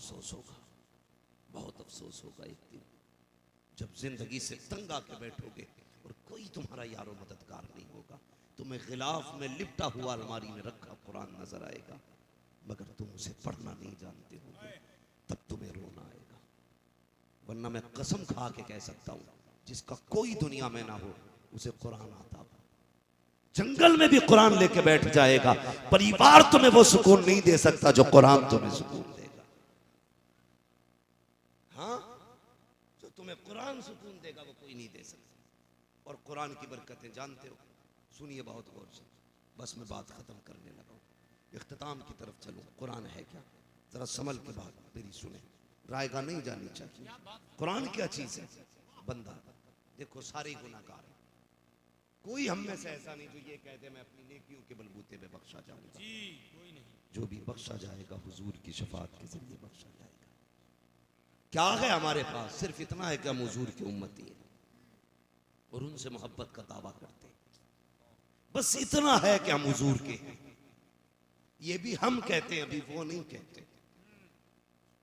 अफसोस होगा, बहुत अफसोस होगा एक दिन जब जिंदगी से तंग आके बैठोगे और कोई तुम्हारा यारो मददगार नहीं होगा। तुम्हें गिलाफ में लिपटा हुआ अलमारी में रखा कुरान नजर आएगा, मगर तुम उसे पढ़ना नहीं जानते होगे, तब तुम्हें रोना आएगा। वरना मैं कसम खा के कह सकता हूं, जिसका कोई दुनिया में ना हो उसे कुरान आता हो। जंगल में भी कुरान लेके बैठ जाएगा, परिवार तुम्हें वो सुकून नहीं दे सकता जो कुरान तुम्हें सुकून देगा। हाँ, जो तुम्हें कुरान सुकून देगा वो कोई नहीं दे सकता। और कुरान की बरकतें जानते हो, सुनिए बहुत गौर से, बस मैं बात खत्म करने लगा हूं, इख्तिताम की तरफ चलूं। कुरान है क्या, जरा संभल के बात मेरी सुने, रायगा नहीं जानी चाहिए। कुरान क्या चीज है? बंदा देखो, सारे गुनाहगार हैं, कोई हम में से ऐसा नहीं जो ये कहते मैं अपनी नेकियों के बलबूते पे बख्शा जाऊंगा। जो भी बख्शा जाएगा हुजूर की शफाअत के जरिए बख्शा जाएगा। क्या है हमारे पास? सिर्फ इतना है कि हम हुजूर की उम्मती हैं और उनसे मोहब्बत का दावा करते हैं, बस इतना है कि हम हुजूर के हैं। ये भी हम कहते हैं, अभी वो नहीं कहते।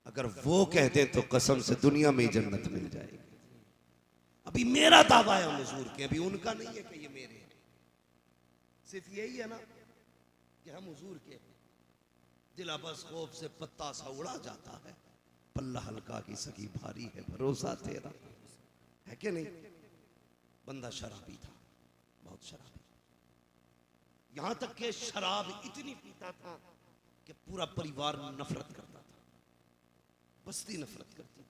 अगर वो कहते तो कसम से दुनिया में ही जन्नत मिल जाएगी। अभी मेरा दावा है हम हुजूर के, अभी उनका नहीं है कि ये मेरे हैं। सिर्फ यही है ना कि हम हुजूर के हैं। दिल बस खौफ से पत्ता सा उड़ा जाता है, पल्ला हल्का की सकी भारी है भरोसा तेरा, है कि नहीं? बंदा शराबी था, बहुत शराबी, यहां तक कि शराब इतनी पीता था कि पूरा परिवार नफरत करता था, बस्ती नफरत करती थी।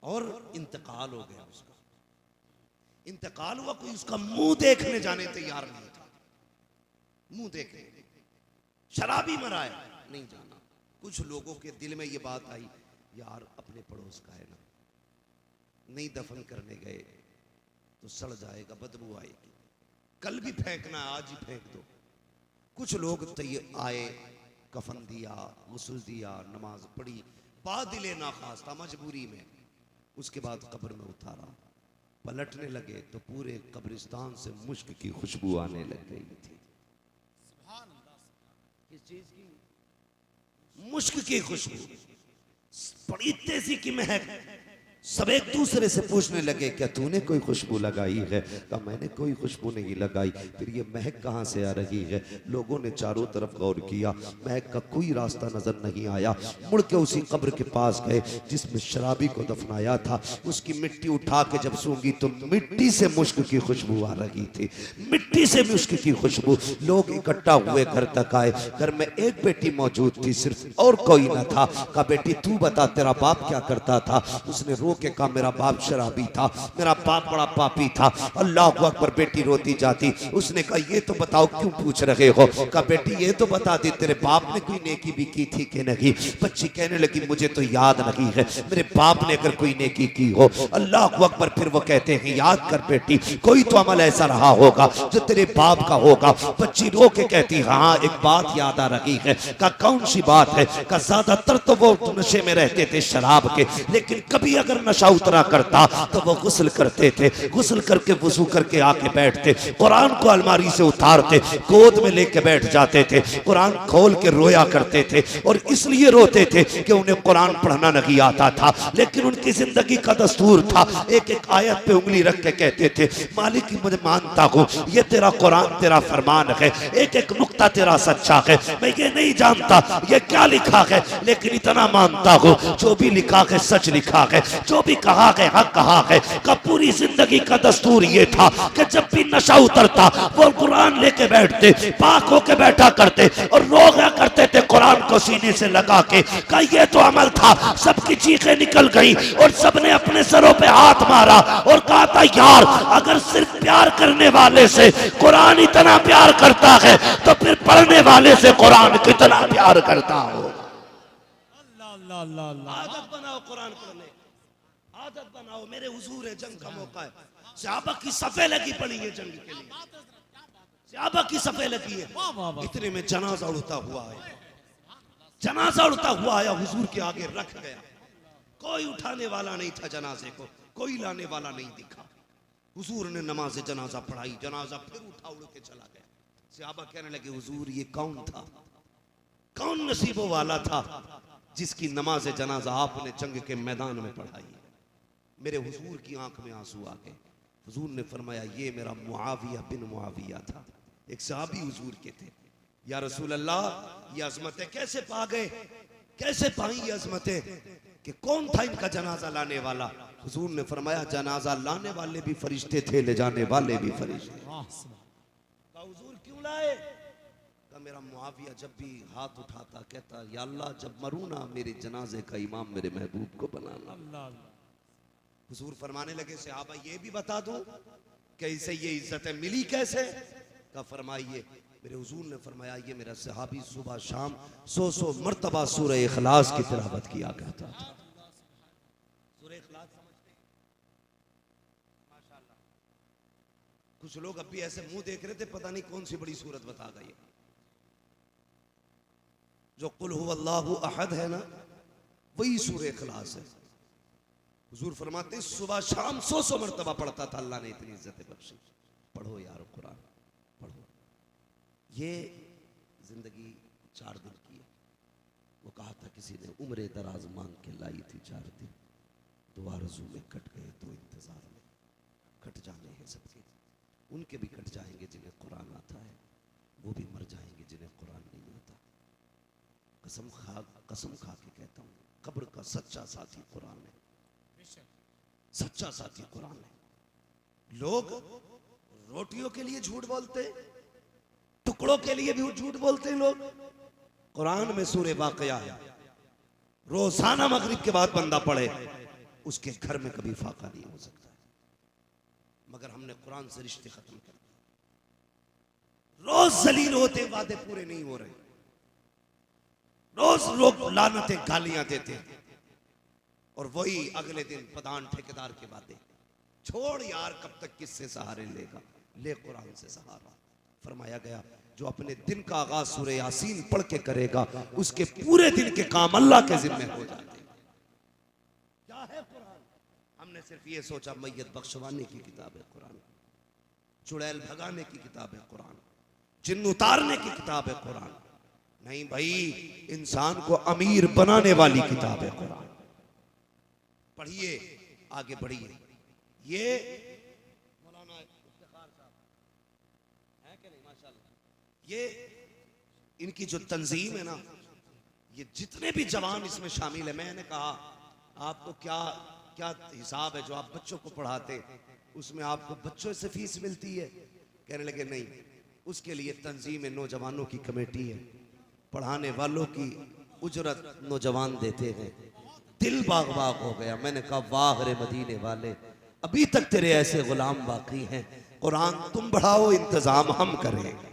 और इंतकाल हो गया उसका। इंतकाल हुआ, कोई उसका मुंह देखने जाने तैयार नहीं था। मुंह देखने, शराबी मरा है, नहीं जाना। कुछ लोगों के दिल में ये बात आई, यार अपने पड़ोस का है ना, नहीं दफन करने गए तो सड़ जाएगा, बदबू आएगी, कल भी फेंकना है, आज ही फेंक दो। कुछ लोग आए, कफन दिया, गुस्ल दिया, नमाज पढ़ी, बादिले नाखास्ता मजबूरी में, उसके बाद कब्र में उतारा। पलटने लगे तो पूरे कब्रिस्तान से मुश्क की खुशबू आने लग गई थी। किस चीज की? मुश्क की खुशबू, बड़ी तेजी की महक। सब एक दूसरे से पूछने लगे, क्या तूने कोई खुशबू लगाई है? कहा मैंने कोई खुशबू नहीं लगाई। फिर ये महक कहाँ से आ रही है? लोगों ने चारों तरफ गौर किया, महक का कोई रास्ता नजर नहीं आया। मुड़ के उसी कब्र के पास गए जिसमें शराबी को दफनाया था। उसकी मिट्टी उठा के जब सूंघी तो मिट्टी से मुश्क की खुशबू आ रही थी, मिट्टी से मुश्क की खुशबू। लोग इकट्ठा हुए, घर तक आए। घर में एक बेटी मौजूद थी, सिर्फ और कोई न था। कहा बेटी तू बता, तेरा बाप क्या करता था? उसने के कहा मेरा बाप शराबी था, मेरा बाप बड़ा पापी था। अल्लाह अकबर। बेटी रोती जाती। उसने कहा ये तो बताओ क्यों पूछ रहे हो? कहा बेटी ये तो बता दे, तेरे बाप ने कोई नेकी भी की थी कि नहीं? बच्ची कहने लगी मुझे तो याद नहीं है, मेरे बाप ने अगर कोई नेकी की हो। अल्लाह अकबर। फिर वो कहते हैं याद कर बेटी, कोई तो अमल ऐसा रहा होगा जो तेरे बाप का होगा। बच्ची रो के कहती हाँ एक बात याद आ रही है। कहा कौन सी बात है? कहा ज्यादातर तो वो नशे में रहते थे शराब के, लेकिन कभी अगर नशा उतरा करता तो वो गुस्ल करते थे, गुस्ल करके वुजू करके आके बैठते, कुरान को अलमारी से उतारते, गोद में लेके बैठ जाते थे, कुरान खोल के रोया करते थे। और इसलिए रोते थे कि उन्हें कुरान पढ़ना नहीं आता था, लेकिन उनकी जिंदगी का दस्तूर था। एक एक आयत पे उंगली रख के कहते थे मालिक मुझे मानता हूँ ये तेरा कुरान तेरा फरमान है, एक एक नुक्ता तेरा सच्चा है, मैं ये नहीं जानता ये क्या लिखा है, लेकिन इतना मानता हूँ जो भी लिखा है सच लिखा है, जो भी कहा है हक कहा है। का पूरी जिंदगी का दस्तूर ये था कि जब भी नशा उतरता वो कुरान लेके बैठते, पाक होके बैठा करते और रोया करते थे कुरान को सीने से लगा के। का ये तो अमल था। सबकी चीखें निकल गई और सबने अपने सरों पे हाथ मारा और कहा था यार अगर सिर्फ प्यार करने वाले से कुरान इतना प्यार करता है तो फिर पढ़ने वाले से कुरान कितना प्यार करता हो। आदत बनाओ कुरान पढ़ने, आदत बनाओ। मेरे हुजूर है, जंग का मौका है, सहाबा की सफे लगी पड़ी है जंग के लिए, सहाबा की सफे लगी है। इतने में जनाजा उड़ता हुआ है, जनाजा उड़ता हुआ आया, हुजूर के आगे रख गया। कोई उठाने वाला नहीं था जनाजे को, कोई लाने वाला नहीं दिखा। हुजूर ने नमाज जनाजा पढ़ाई, जनाजा फिर उठा उड़ के चला गया। सहाबा कहने लगे हुजूर ये कौन था, कौन नसीबों वाला था? जिसकी नमाज जनाजा आपने जंग के मैदान में पढ़ाई। मेरे हुजूर की आंख में आंसू आ गए। हुजूर ने फरमाया ये मेरा मुआविया बिन मुआविया था, एक सहाबी हुजूर के थे। या रसूल अल्लाह, ये अजमतें कैसे पा गए, कैसे पाई ये अजमतें, कि कौन था इनका जनाजा लाने वाला? हुजूर ने फरमाया जनाजा लाने वाले भी फरिश्ते थे, ले जाने वाले भी फरिश्ते। कहा हुजूर क्यों लाए? कहा मेरा मुआविया जब भी हाथ उठाता कहता या अल्लाह जब मरूं ना मेरे जनाजे का इमाम मेरे महबूब को बनाना। हुजूर फरमाने लगे सहाबा ये भी बता दूं कैसे ये इज्जतें मिली कैसे? का फरमाइए। मेरे हुजूर ने फरमाया ये मेरा सहाबी सुबह शाम 100 मर्तबा सूरह इखलास की तिलावत किया करता था। सूरह इखलास समझते हैं? माशाअल्लाह। कुछ लोग अब भी ऐसे मुंह देख रहे थे पता नहीं कौन सी बड़ी सूरत बता गई। जो कुल हुवल्लाहु अहद है ना, वही सूरह इखलास है। हुजूर फरमाते हैं सुबह शाम 100 मर्तबा पढ़ता था। अल्लाह ने इतनी इज्जतें बख्शी। पढ़ो यार कुरान पढ़ो। ये जिंदगी 4 दिन की है। वो कहा था किसी ने उम्र दराज मांग के लाई थी 4 दिन, 2 आरज़ू में कट गए, 2 इंतजार में कट जाने हैं सबके। उनके भी कट जाएंगे जिन्हें कुरान आता है, वो भी मर जाएंगे जिन्हें कुरान नहीं आता। कसम खा के कहता हूँ कब्र का सच्चा साथी कुरान है, सच्चा साथी कुरान है। लोग रोटियों के लिए झूठ बोलते, टुकड़ों के लिए भी झूठ बोलते हैं लोग। कुरान में सूरह वाक़िया है, रोजाना मगरिब के बाद बंदा पढ़े उसके घर में कभी फाका नहीं हो सकता है। मगर हमने कुरान से रिश्ते खत्म कर दिए। रोज जलील होते वादे पूरे नहीं हो रहे, रोज लोग लानतें गालियां देते हैं और वही अगले दिन प्रधान ठेकेदार के वादे। छोड़ यार कब तक किससे सहारे लेगा, ले कुरान से सहारा। फरमाया गया जो अपने दिन का आगाज सूरह यासीन पढ़ के करेगा उसके पूरे दिन के काम अल्लाह के जिम्मे हो जाते हैं। क्या है कुरान? हमने सिर्फ ये सोचा मैयत बख्शवाने की किताब है कुरान, चुड़ैल भगाने की किताब है कुरान, जिन्न उतारने की किताब है कुरान। नहीं भाई, इंसान को अमीर बनाने वाली किताब है कुरान। पढ़िए, आगे बढ़िए। ये मौलाना इफ्तिखार साहब है कि नहीं? माशाल्लाह। ये इनकी जो तंजीम है ना, ये जितने भी जवान इसमें शामिल है, मैंने कहा आपको क्या क्या हिसाब है जो आप बच्चों को पढ़ाते, उसमें आपको बच्चों से फीस मिलती है? कहने लगे नहीं, उसके लिए तंजीम है, नौजवानों की कमेटी है, पढ़ाने वालों की उजरत नौजवान देते हैं। दिल बाग बाग हो गया। मैंने कहा वाह रे मदीने वाले, अभी तक तेरे ऐसे गुलाम बाकी हैं। कुरान तुम बढ़ाओ, इंतजाम हम करें।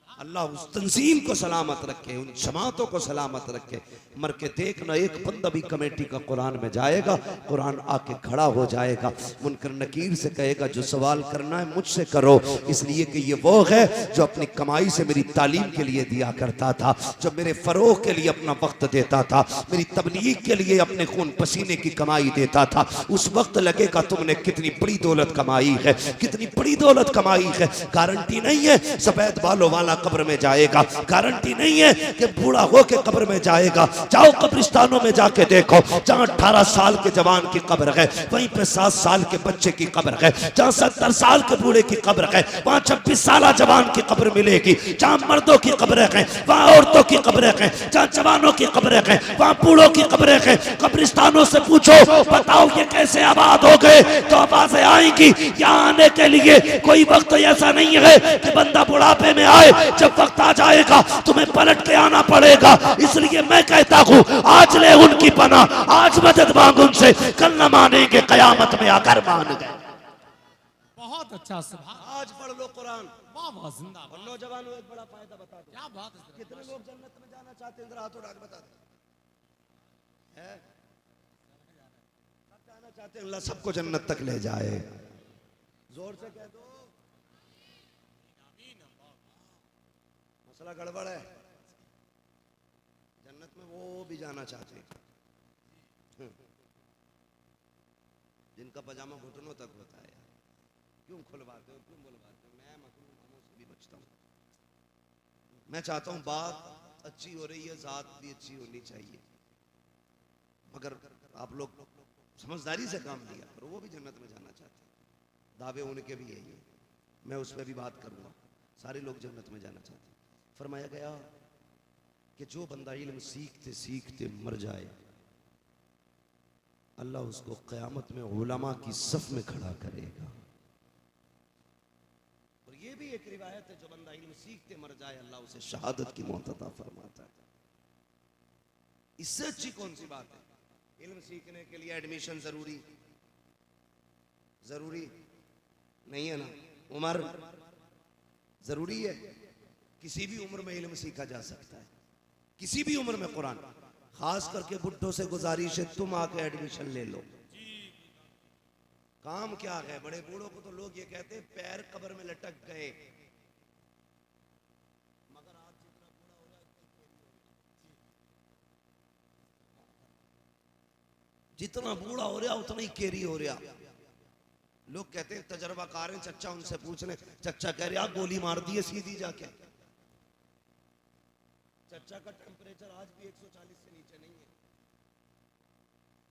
अल्लाह उस तंजीम को सलामत रखे, उन जमातों को सलामत रखे। मर के देखना एक बंदा भी कमेटी का कुरान में जाएगा, कुरान आके खड़ा हो जाएगा, मुनकर नकीर से कहेगा जो सवाल करना है मुझसे करो, इसलिए कि ये वो है जो अपनी कमाई से मेरी तालीम के लिए दिया करता था, जो मेरे फरोग के लिए अपना वक्त देता था, मेरी तबलीग के लिए अपने खून पसीने की कमाई देता था। उस वक्त लगेगा तुमने कितनी बड़ी दौलत कमाई है, कितनी बड़ी दौलत कमाई है। गारंटी नहीं है सफेद बालों वाला कब्र में जाएगा, गारंटी नहीं है कि बूढ़ा होके कब्र में जाएगा। जाओ कब्रिस्तानों में जाके देखो, जहां 18 साल के जवान की कब्र है वहीं पे 7 साल के बच्चे की कब्र है, जहां 70 साल के बूढ़े की कब्र है वहां 26 साल जवान की कब्र मिलेगी, जहां मर्दों की कब्रें हैं वहां औरतों की कब्रें हैं, जहां जवानों की कब्रें हैं वहां बूढ़ों की कब्रें हैं। कब्रिस्तानों से पूछो बताओ ये कैसे आबाद हो गए, तो आवाजें आएंगी। यहाँ आने के लिए कोई वक्त ऐसा नहीं है कि बंदा बुढ़ापे में आए, जब वक्त आ जाएगा तुम्हें पलट के आना पड़ेगा। इसलिए मैं कहता हूँ आज ले उनकी पनाह, आज मदद मांग उनसे, कल न मानेंगे कयामत में आकर मान गए। बहुत अच्छा सुभान। आज पढ़ लो कुरान। वाह वाह, जिंदाबाद। और नौजवानों एक बड़ा फायदा बता दो। क्या बात है। कितने लोग जन्नत में जाना चाहते हैं? हाथ उठा के बता दो। सब जाना चाहते हैं, अल्लाह सबको जन्नत तक ले जाए। जोर से कह दो। मसला गड़बड़ है, जन्नत में वो भी जाना चाहते हैं जिनका पजामा घुटनों तक होता है। क्यों खुलवाते हो, क्यों बुलवाते हो? मैं मकरूह कामों से भी बचता हूँ। मैं चाहता हूँ बात अच्छी हो रही है, ज़ात भी अच्छी होनी चाहिए, मगर आप लोग समझदारी से काम लिया करो। वो भी जन्नत में जाना चाहते हैं, दावे उनके भी यही है, मैं उस पर भी बात करूँगा। सारे लोग जन्नत में जाना चाहते हैं। फरमाया गया कि जो बंदा इल्म सीखते सीखते मर जाए, अल्लाह उसको क़यामत में उलमा की सफ में खड़ा करेगा। और ये भी एक रिवायत है, जो बंदा इल्म सीखते मर जाए, अल्लाह उसे शहादत की मौत अता फरमाता है। इससे अच्छी कौन सी बात है? इल्म सीखने के लिए एडमिशन जरूरी नहीं है ना, उम्र जरूरी है? किसी भी उम्र में इल्म सीखा जा सकता है, किसी भी उम्र में कुरान। खास करके बुड्ढों से गुजारिश है, तुम आके एडमिशन ले लो। काम क्या है? बड़े बूढ़ों को तो लोग ये कहते हैं पैर कब्र में लटक गए, मगर आज जितना बूढ़ा हो रहा है, जितना बूढ़ा हो रहा उतना ही केरी हो रहा। लोग कहते हैं तजर्बाकार हैं, चच्चा उनसे पूछने, चच्चा कह रहे गोली मार दिए सीधी जाके। चच्चा का टेम्परेचर आज भी 140 से नीचे नहीं है।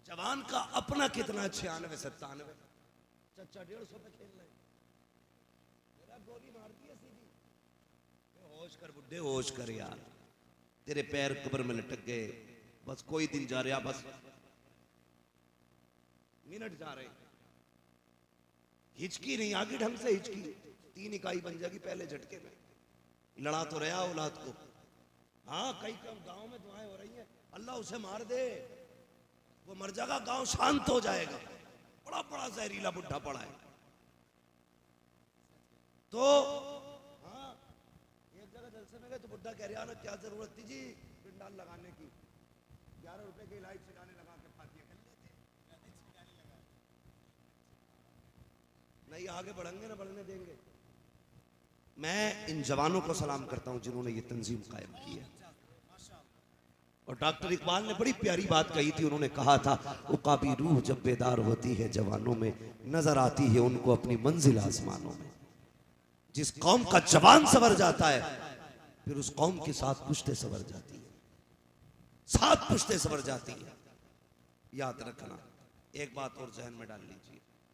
जवान का अपना कितना 96-97, चच्चा 150 पे खेल रहे, मेरा गोली मार दिए सीधी। होश कर बुड्ढे, होश कर यार, तेरे पैर कब्र में लटक गए, बस कोई दिन जा रहा, बस मिनट जा रहे, हिचकी नहीं, आगे ढंग से हिचकी 3 इकाई बन जाएगी पहले झटके में। लड़ा तो रहा औलाद को। हाँ, कई गांव में दुआएं हो रही हैं, अल्लाह उसे मार दे, वो मर जाएगा, गांव शांत हो जाएगा। बड़ा बड़ा जहरीला बुढ़ा पड़ा है। तो हाँ, एक जगह जलसे में गए तो बुढ़ा कह रहा ना, क्या जरूरत थी जी पिंडाल लगाने की, 11 रुपए की लाइट छिड़ाने लगा के फातिया कर लेते, नहीं आगे बढ़ेंगे ना बढ़ने देंगे। मैं इन जवानों को सलाम करता हूं जिन्होंने ये तंजीम कायम की है। और डॉक्टर इकबाल ने बड़ी प्यारी बात कही थी, उन्होंने कहा था, उकाबी रूह जब बेदार होती है जवानों में, नजर आती है उनको अपनी मंजिल आसमानों में। जिस कौम का जवान सवर जाता है, फिर उस कौम के साथ पुश्ते सवर जाती है, 7 पुश्ते सवर जाती है। याद रखना, एक बात और जहन में डाल लीजिए,